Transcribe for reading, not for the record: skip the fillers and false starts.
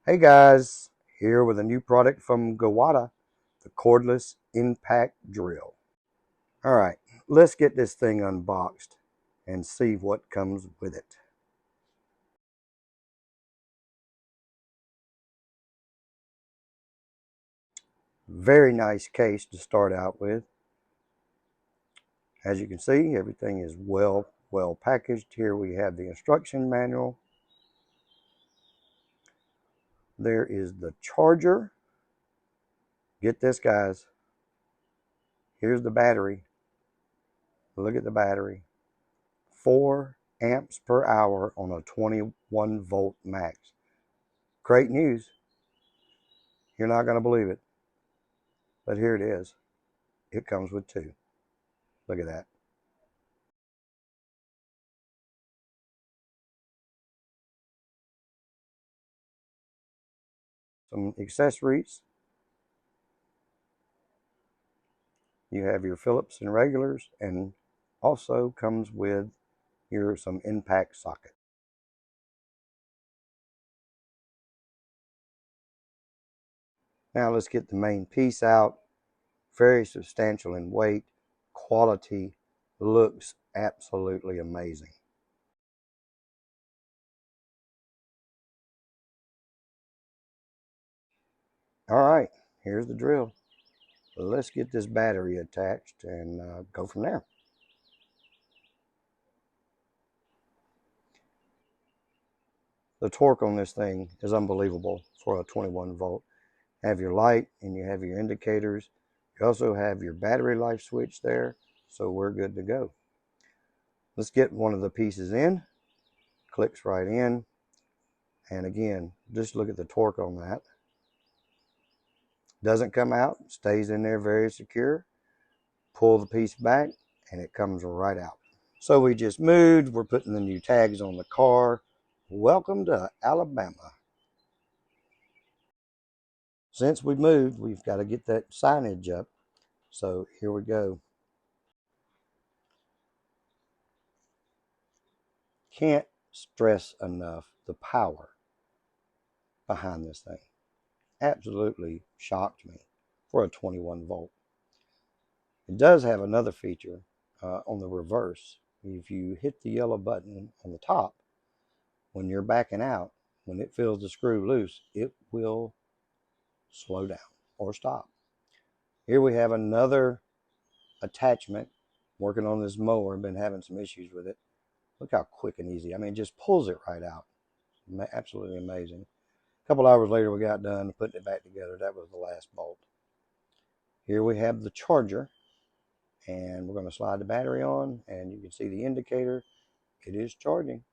Hey guys, here with a new product from Gawada, the Cordless Impact Drill. Alright, let's get this thing unboxed and see what comes with it. Very nice case to start out with. As you can see, everything is well packaged. Here we have the instruction manual. There is the charger. Get this, guys. Here's the battery. Look at the battery. 4 amps per hour on a 21 volt max. Great news. You're not going to believe it, but here it is. It comes with 2. Look at that. Some accessories. You have your Phillips and regulars, and also comes with some impact socket. Now let's get the main piece out. Very substantial in weight, quality, looks absolutely amazing. All right, here's the drill. Let's get this battery attached and go from there. The torque on this thing is unbelievable for a 21 volt. You have your light and you have your indicators. You also have your battery life switch there, so we're good to go. Let's get one of the pieces in. Clicks right in, and again, just look at the torque on that. Doesn't come out, stays in there very secure. Pull the piece back and it comes right out. So we just moved. We're putting the new tags on the car. Welcome to Alabama. Since we moved, we've got to get that signage up. So here we go. Can't stress enough the power behind this thing. Absolutely shocked me for a 21 volt. It does have another feature on the reverse. If you hit the yellow button on the top, when you're backing out, when it feels the screw loose, it will slow down or stop. Here we have another attachment. Working on this mower, been having some issues with it. Look how quick and easy. I mean, it just pulls it right out. Absolutely amazing. A couple hours later, we got done putting it back together. That was the last bolt. Here we have the charger, and we're going to slide the battery on, and you can see the indicator. It is charging.